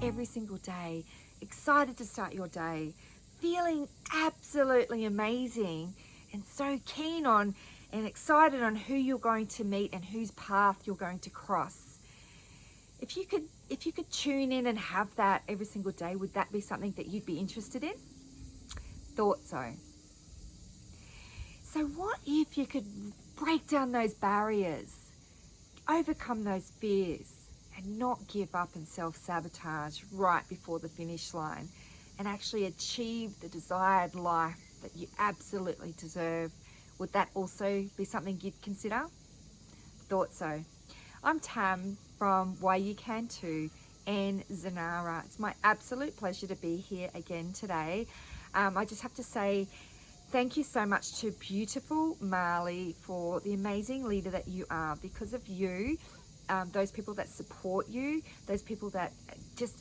every single day, excited to start your day, feeling absolutely amazing and so keen on and excited on who you're going to meet and whose path you're going to cross. If you could tune in and have that every single day, would that be something that you'd be interested in? Thought so. So what if you could break down those barriers, overcome those fears, and not give up and self-sabotage right before the finish line, and actually achieve the desired life that you absolutely deserve? Would that also be something you'd consider? Thought so. I'm Tam from Why You Can Too and Zanara. It's my absolute pleasure to be here again today. I just have to say thank you so much to beautiful Marley for the amazing leader that you are. Because of you, those people that support you, those people that just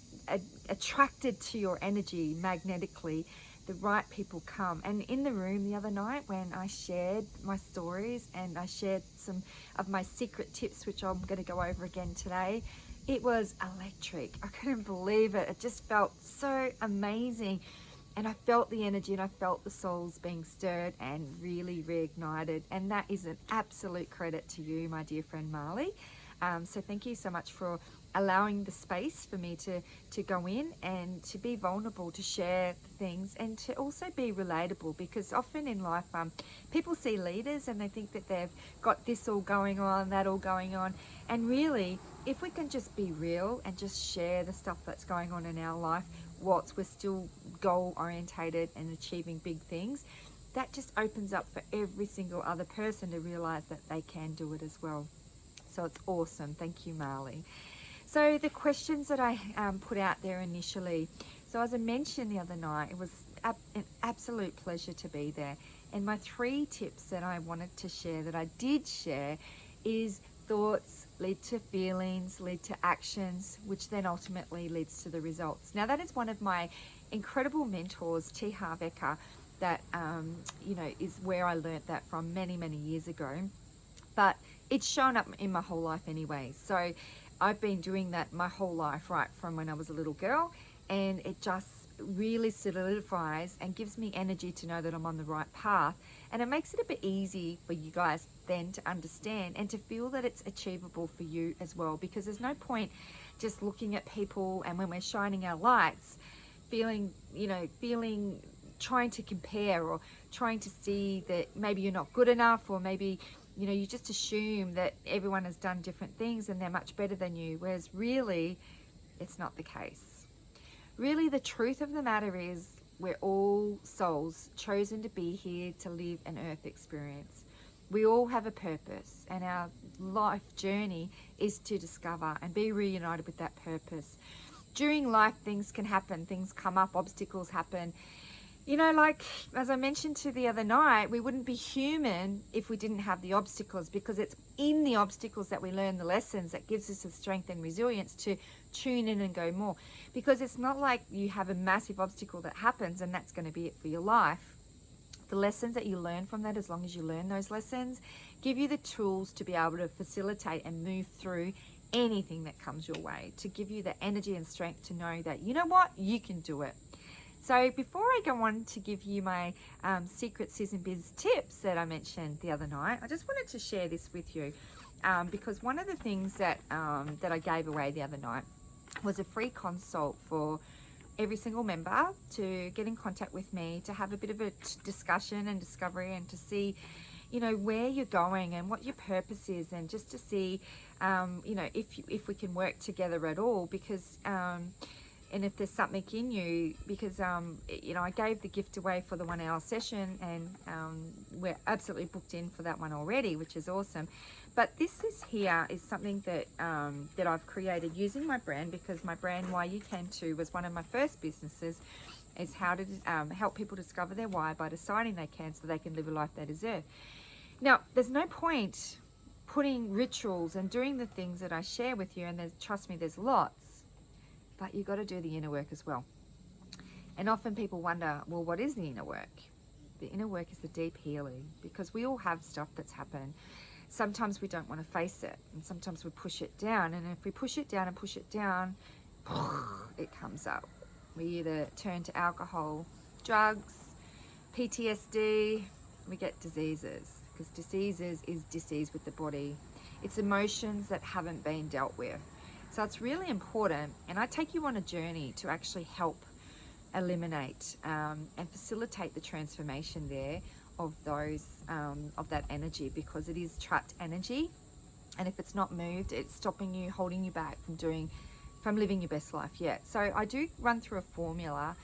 attracted to your energy magnetically, the right people come. And in the room the other night when I shared my stories and I shared some of my secret tips, which I'm going to go over again today, it was electric. I couldn't believe it. It just felt so amazing. And I felt the energy and I felt the souls being stirred and really reignited. And that is an absolute credit to you, my dear friend Marley. So thank you so much for allowing the space for me to go in and to be vulnerable, to share things and to also be relatable, because often in life people see leaders and they think that they've got this all going on, that all going on, and really if we can just be real and just share the stuff that's going on in our life whilst we're still goal orientated and achieving big things, that just opens up for every single other person to realize that they can do it as well. So it's awesome. Thank you, Marley. So the questions that I put out there initially, so as I mentioned the other night, it was an absolute pleasure to be there. And my 3 tips that I wanted to share, that I did share, is thoughts lead to feelings, lead to actions, which then ultimately leads to the results. Now that is one of my incredible mentors, T. Harv Eker, that is where I learnt that from many, many years ago. But it's shown up in my whole life anyway. So I've been doing that my whole life, right from when I was a little girl, and it just really solidifies and gives me energy to know that I'm on the right path. And it makes it a bit easy for you guys then to understand and to feel that it's achievable for you as well, because there's no point just looking at people and when we're shining our lights, feeling, trying to compare or trying to see that maybe you're not good enough, or maybe you just assume that everyone has done different things and they're much better than you, whereas really it's not the case. Really, the truth of the matter is we're all souls chosen to be here to live an earth experience. We all have a purpose, and our life journey is to discover and be reunited with that purpose. During life, things can happen, things come up, obstacles happen. Like as I mentioned to the other night, we wouldn't be human if we didn't have the obstacles, because it's in the obstacles that we learn the lessons that gives us the strength and resilience to tune in and go more. Because it's not like you have a massive obstacle that happens and that's going to be it for your life. The lessons that you learn from that, as long as you learn those lessons, give you the tools to be able to facilitate and move through anything that comes your way, to give you the energy and strength to know that, you know what, you can do it. So before I go on to give you my secret Sis and Biz tips that I mentioned the other night, I just wanted to share this with you because one of the things that I gave away the other night was a free consult for every single member to get in contact with me, to have a bit of a discussion and discovery, and to see where you're going and what your purpose is, and just to see if we can work together at all, because and if there's something in you, because I gave the gift away for the 1 hour session, and we're absolutely booked in for that one already, which is awesome. But this is something that that I've created using my brand, because my brand Why You Can Too was one of my first businesses, is how to help people discover their why by deciding they can, so they can live a life they deserve. Now, there's no point putting rituals and doing the things that I share with you, and trust me, there's lots, but you've got to do the inner work as well. And often people wonder, well, what is the inner work? The inner work is the deep healing, because we all have stuff that's happened. Sometimes we don't want to face it, and sometimes we push it down. And if we push it down and push it down, it comes up. We either turn to alcohol, drugs, PTSD, we get diseases, because diseases is disease with the body. It's emotions that haven't been dealt with. So it's really important, and I take you on a journey to actually help eliminate and facilitate the transformation there of those of that energy, because it is trapped energy, and if it's not moved, it's stopping you, holding you back from living your best life yet. So I do run through a formula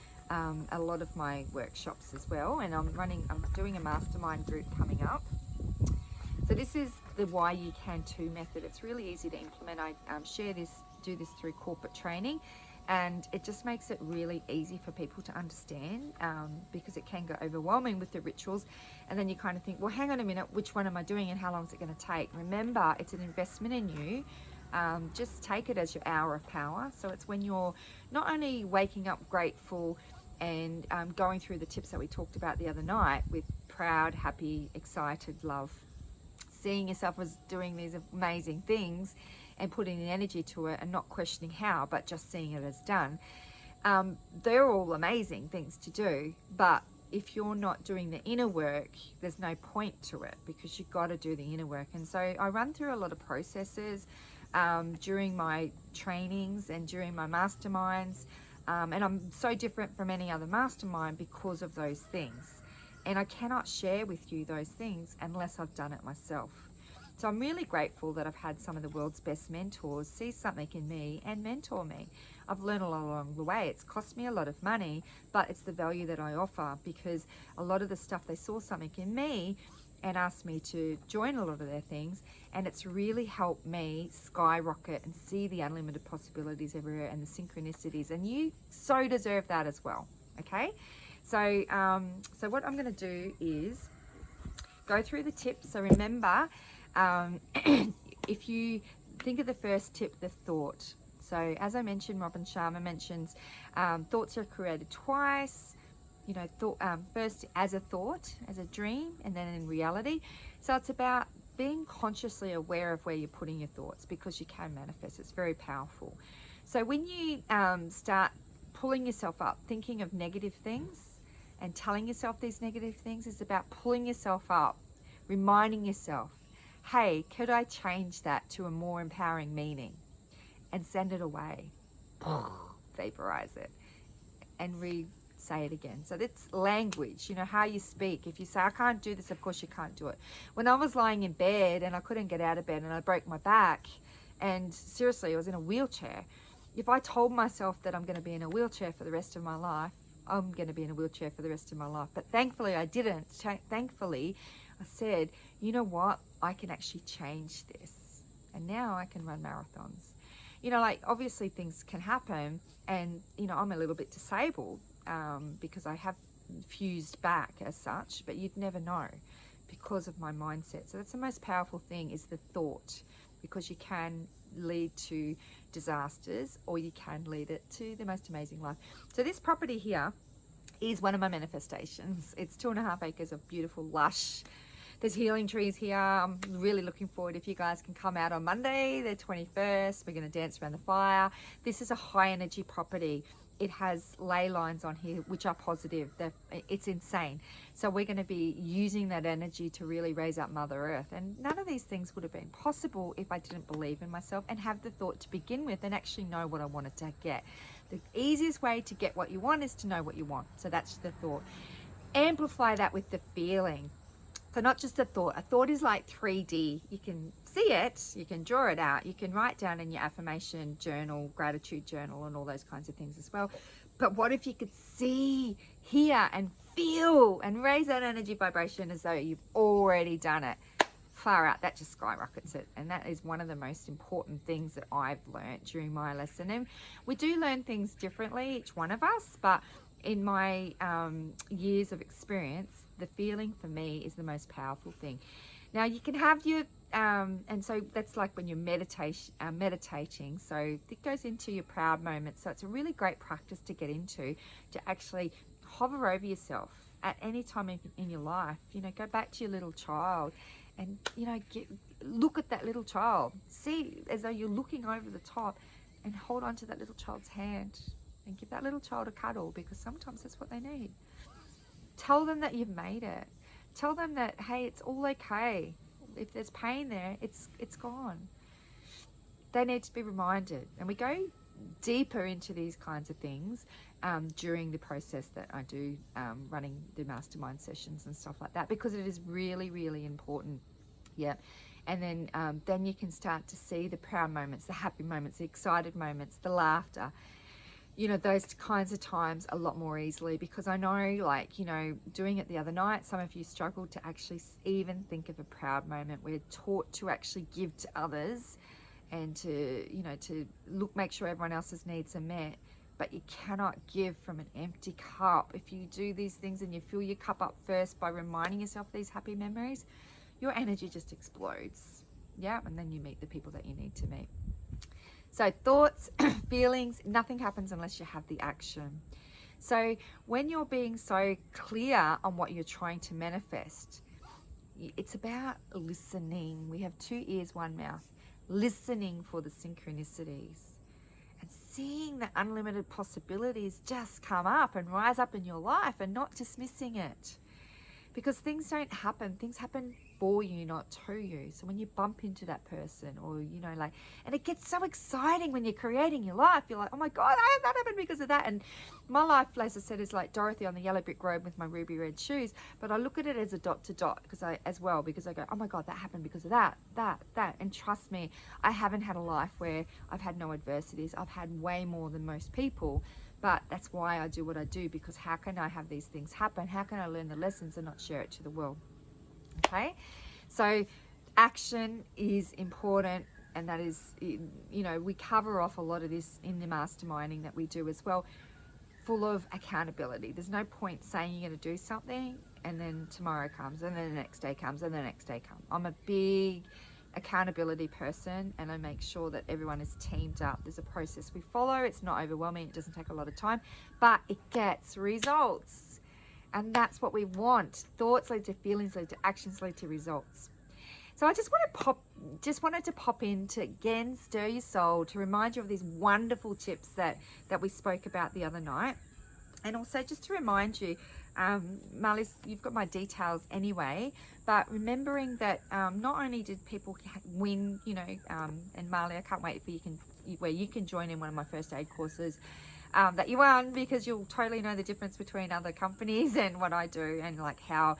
a lot of my workshops as well, and I'm doing a mastermind group coming up. So this is the Why You Can Too method. It's really easy to implement. I do this through corporate training, and it just makes it really easy for people to understand, because it can go overwhelming with the rituals, and then you kind of think, well, hang on a minute, which one am I doing and how long is it going to take? Remember, it's an investment in you. Just take it as your hour of power. So it's when you're not only waking up grateful and going through the tips that we talked about the other night with proud, happy, excited, love, seeing yourself as doing these amazing things and putting the energy to it and not questioning how, but just seeing it as done. They're all amazing things to do, but if you're not doing the inner work, there's no point to it, because you've got to do the inner work. And so I run through a lot of processes during my trainings and during my masterminds, and I'm so different from any other mastermind because of those things. And I cannot share with you those things unless I've done it myself. So I'm really grateful that I've had some of the world's best mentors see something in me and mentor me. I've learned a lot along the way. It's cost me a lot of money, but it's the value that I offer, because a lot of the stuff, they saw something in me and asked me to join a lot of their things, and it's really helped me skyrocket and see the unlimited possibilities everywhere and the synchronicities, and you so deserve that as well. Okay, so so what I'm going to do is go through the tips. So remember, if you think of the first tip, the thought. So as I mentioned, Robin Sharma mentions thoughts are created twice. You know, first as a thought, as a dream, and then in reality. So it's about being consciously aware of where you're putting your thoughts, because you can manifest. It's very powerful. So when you start pulling yourself up, thinking of negative things and telling yourself these negative things, is about pulling yourself up, reminding yourself, hey, could I change that to a more empowering meaning, and send it away, vaporize it, and say it again. So that's language, you know, how you speak. If you say, I can't do this, of course you can't do it. When I was lying in bed and I couldn't get out of bed and I broke my back, and seriously, I was in a wheelchair. If I told myself that I'm going to be in a wheelchair for the rest of my life, I'm going to be in a wheelchair for the rest of my life. But thankfully I didn't. Thankfully I said, you know what, I can actually change this. And now I can run marathons. You know, like obviously things can happen, and you know, I'm a little bit disabled because I have fused back as such, but you'd never know because of my mindset. So that's the most powerful thing, is the thought, because you can lead to disasters or you can lead it to the most amazing life. So this property here is one of my manifestations. It's 2.5 acres of beautiful, lush. There's healing trees here. I'm really looking forward if you guys can come out on Monday, the 21st. We're going to dance around the fire. This is a high energy property. It has ley lines on here which are positive. It's insane. So we're going to be using that energy to really raise up Mother Earth. And none of these things would have been possible if I didn't believe in myself and have the thought to begin with and actually know what I wanted to get. The easiest way to get what you want is to know what you want. So that's the thought. Amplify that with the feeling. So not just a thought. A thought is like 3D. You can see it, you can draw it out, you can write down in your affirmation journal, gratitude journal, and all those kinds of things as well. But what if you could see, hear, and feel, and raise that energy vibration as though you've already done it? Far out, that just skyrockets it. And that is one of the most important things that I've learned during my lesson. And we do learn things differently, each one of us, but in my years of experience, the feeling for me is the most powerful thing. Now you can have your, and so that's like when you're meditating. So it goes into your proud moments. So it's a really great practice to get into, to actually hover over yourself at any time in your life. You know, go back to your little child and, you know, look at that little child. See as though you're looking over the top and hold on to that little child's hand and give that little child a cuddle, because sometimes that's what they need. Tell them that you've made it. Tell them that, hey, it's all okay. If there's pain there, it's gone. They need to be reminded. And we go deeper into these kinds of things during the process that I do, running the mastermind sessions and stuff like that, because it is really, really important. Yeah. And then you can start to see the proud moments, the happy moments, the excited moments, the laughter, you know, those kinds of times a lot more easily, because I know, like, you know, doing it the other night, some of you struggled to actually even think of a proud moment. We're taught to actually give to others and to, you know, to make sure everyone else's needs are met, but you cannot give from an empty cup. If you do these things and you fill your cup up first by reminding yourself of these happy memories, your energy just explodes. Yeah, and then you meet the people that you need to meet. So thoughts, feelings, nothing happens unless you have the action. So when you're being so clear on what you're trying to manifest, it's about listening. We have 2 ears, 1 mouth. Listening for the synchronicities and seeing the unlimited possibilities just come up and rise up in your life, and not dismissing it. Because things don't happen, things happen for you, not to you. So when you bump into that person, or, you know, like, and it gets so exciting when you're creating your life, you're like, oh my God, that happened because of that. And my life, as I said, is like Dorothy on the yellow brick road with my ruby red shoes, but I look at it as a dot to dot, because I go, oh my God, that happened because of that. And trust me, I haven't had a life where I've had no adversities. I've had way more than most people. But that's why I do what I do, because how can I have these things happen? How can I learn the lessons and not share it to the world? Okay, so action is important, and that is, you know, we cover off a lot of this in the masterminding that we do as well, full of accountability. There's no point saying you're going to do something and then tomorrow comes, and then the next day comes, and the next day comes. I'm a big accountability person, and I make sure that everyone is teamed up. There's a process we follow. It's not overwhelming. It doesn't take a lot of time, but it gets results. And that's what we want. Thoughts lead to feelings, lead to actions, lead to results. So I just wanted to pop in to again stir your soul, to remind you of these wonderful tips that we spoke about the other night. And also just to remind you, Marlies, you've got my details anyway, but remembering that not only did people win, you know, and Marley, I can't wait for where you can join in one of my first aid courses that you won, because you'll totally know the difference between other companies and what I do, and like how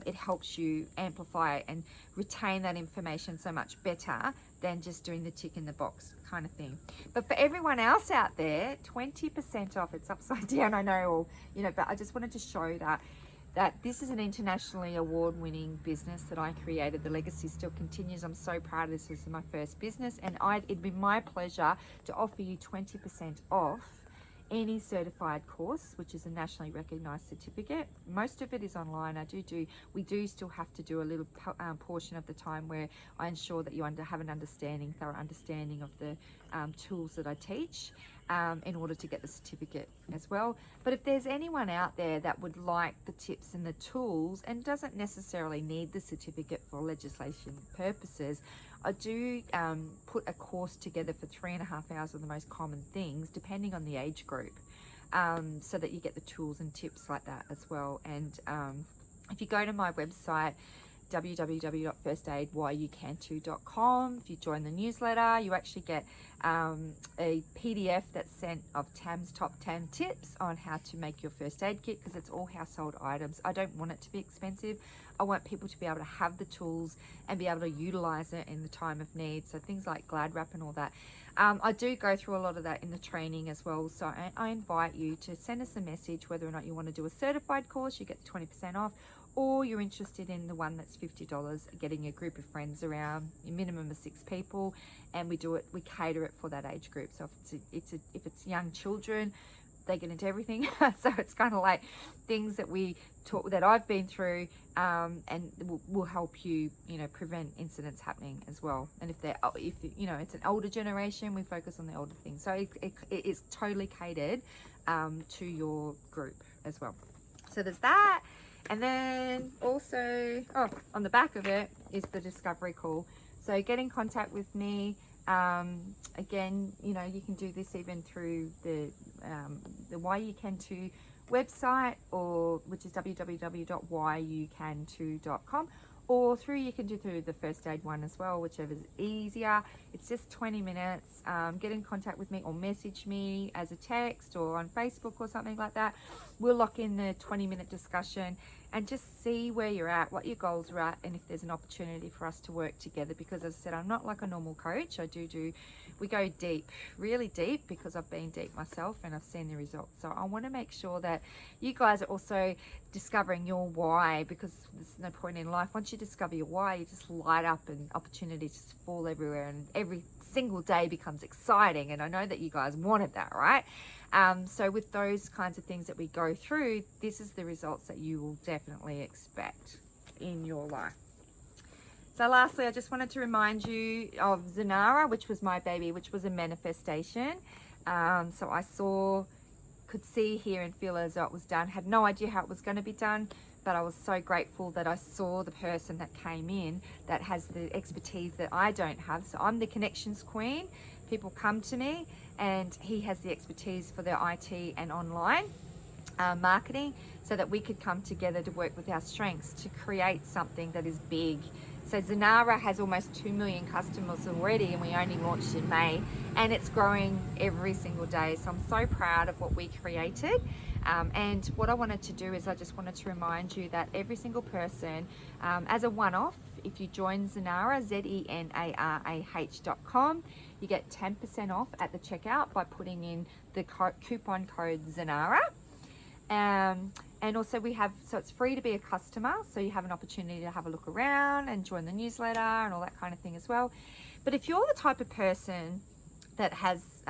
it helps you amplify and retain that information so much better than just doing the tick in the box kind of thing. But for everyone else out there, 20% off. It's upside down, I know, or, you know, but I just wanted to show that this is an internationally award-winning business that I created. The legacy still continues. I'm so proud of this. This is my first business, and it'd be my pleasure to offer you 20% off any certified course, which is a nationally recognized certificate. Most of it is online. We do still have to do a little portion of the time where I ensure that you have an thorough understanding of the tools that I teach, in order to get the certificate as well. But if there's anyone out there that would like the tips and the tools and doesn't necessarily need the certificate for legislation purposes, I do put a course together for 3.5 hours of the most common things, depending on the age group, so that you get the tools and tips like that as well. And if you go to my website, www.firstaidwhyoucanto.com, if you join the newsletter, you actually get a PDF that's sent of Tam's top 10 tips on how to make your first aid kit, because it's all household items. I don't want it to be expensive. I want people to be able to have the tools and be able to utilize it in the time of need. So things like Glad Wrap and all that. I do go through a lot of that in the training as well. So I invite you to send us a message whether or not you want to do a certified course. You get 20% off, or you're interested in the one that's $50, getting a group of friends around, a minimum of 6 people, and we cater it for that age group. So if it's young children, they get into everything. So it's kind of like things that I've been through, and will help you, prevent incidents happening as well. And if it's an older generation, we focus on the older things. So it is totally catered to your group as well. So there's that. And then also, on the back of it is the discovery call. So get in contact with me. Again, you know, you can do this even through the Why You Can Too website, or which is www.whyoucan2.com, or you can do through the first aid one as well, whichever is easier. It's just 20 minutes. Get in contact with me or message me as a text or on Facebook or something like that. We'll lock in the 20-minute discussion and just see where you're at, what your goals are at, and if there's an opportunity for us to work together. Because as I said, I'm not like a normal coach. We go deep, really deep, because I've been deep myself and I've seen the results. So I want to make sure that you guys are also discovering your why, because there's no point in life. Once you discover your why, you just light up and opportunities just fall everywhere, and every single day becomes exciting. And I know that you guys wanted that, right? So with those kinds of things that we go through, this is the results that you will definitely expect in your life. So lastly, I just wanted to remind you of Zanara, which was my baby, which was a manifestation. So I could see, hear and feel as though it was done. Had no idea how it was going to be done, but I was so grateful that I saw the person that came in that has the expertise that I don't have. So I'm the connections queen. People come to me and he has the expertise for their IT and online marketing, so that we could come together to work with our strengths to create something that is big. So Zanara has almost 2 million customers already, and we only launched in May, and it's growing every single day. So I'm so proud of what we created. And what I wanted to do is I just wanted to remind you that every single person, as a one-off, if you join Zanara, ZENARAH.com, you get 10% off at the checkout by putting in the coupon code Zanara. And also so it's free to be a customer, so you have an opportunity to have a look around and join the newsletter and all that kind of thing as well. But if you're the type of person that has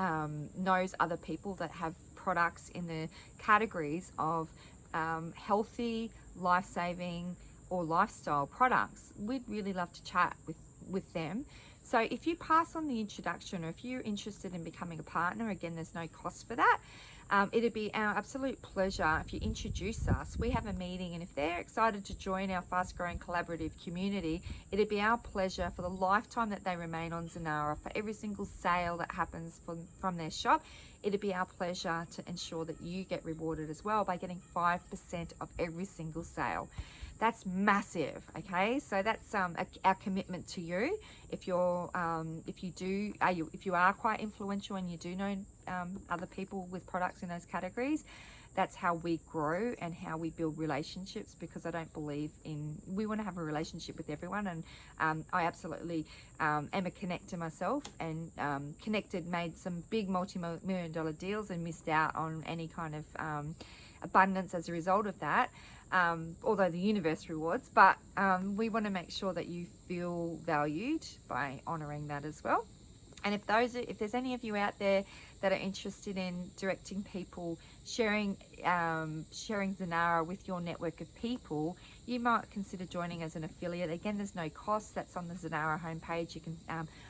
knows other people that have products in the categories of healthy, life-saving or lifestyle products, we'd really love to chat with them. So if you pass on the introduction, or if you're interested in becoming a partner, again, there's no cost for that. It'd be our absolute pleasure if you introduce us. We have a meeting, and if they're excited to join our fast-growing collaborative community, it'd be our pleasure for the lifetime that they remain on Zanara, for every single sale that happens from their shop. It'd be our pleasure to ensure that you get rewarded as well by getting 5% of every single sale. That's massive, okay? So that's our commitment to you. If you are quite influential and you do know other people with products in those categories, that's how we grow and how we build relationships, because I don't believe we want to have a relationship with everyone. And I absolutely am a connector myself, and made some big multi-million-dollar deals and missed out on any kind of abundance as a result of that. Although the universe rewards, but we want to make sure that you feel valued by honoring that as well. And if there's any of you out there that are interested in directing people, sharing Zanara with your network of people, you might consider joining as an affiliate. Again, there's no cost. That's on the Zanara homepage. You can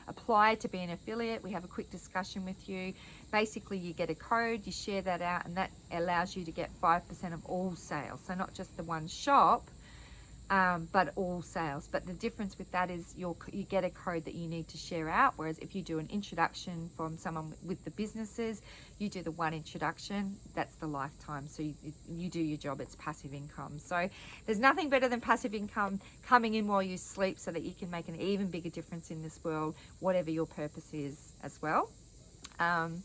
apply to be an affiliate. We have a quick discussion with you. Basically, you get a code, you share that out, and that allows you to get 5% of all sales. So not just the one shop, but all sales. But the difference with that is you get a code that you need to share out, whereas if you do an introduction from someone with the businesses, you do the one introduction, that's the lifetime. So you do your job, it's passive income. So there's nothing better than passive income coming in while you sleep, so that you can make an even bigger difference in this world, whatever your purpose is as well. And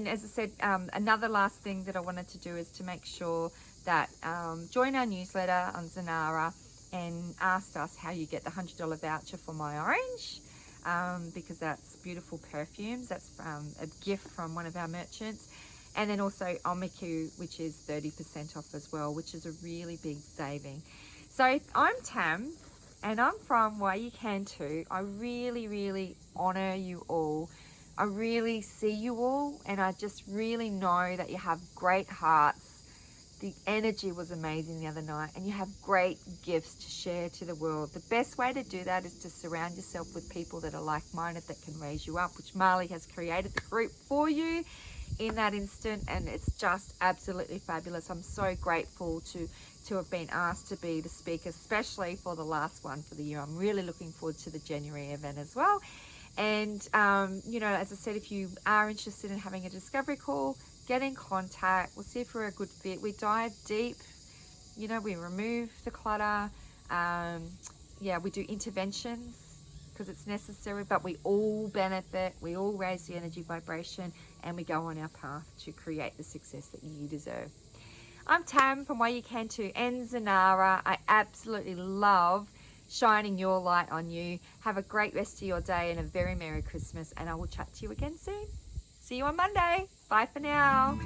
as I said, another last thing that I wanted to do is to make sure that join our newsletter on Zanara and asked us how you get the $100 voucher for My Orange, because that's beautiful perfumes. That's a gift from one of our merchants. And then also Omiku, which is 30% off as well, which is a really big saving. So I'm Tam, and I'm from Why You Can Too. I really, really honor you all. I really see you all, and I just really know that you have great hearts. The energy was amazing the other night, and you have great gifts to share to the world. The best way to do that is to surround yourself with people that are like-minded, that can raise you up, which Marley has created the group for you in that instant, and it's just absolutely fabulous. I'm so grateful to have been asked to be the speaker, especially for the last one for the year. I'm really looking forward to the January event as well. And, you know, as I said, if you are interested in having a discovery call, get in contact. We'll see if we're a good fit. We dive deep, you know, we remove the clutter. Yeah, we do interventions because it's necessary, but we all benefit. We all raise the energy vibration, and we go on our path to create the success that you deserve. I'm Tam from Why You Can To Enzanara. I absolutely love shining your light on you. Have a great rest of your day and a very Merry Christmas, and I will chat to you again soon. See you on Monday. Bye for now.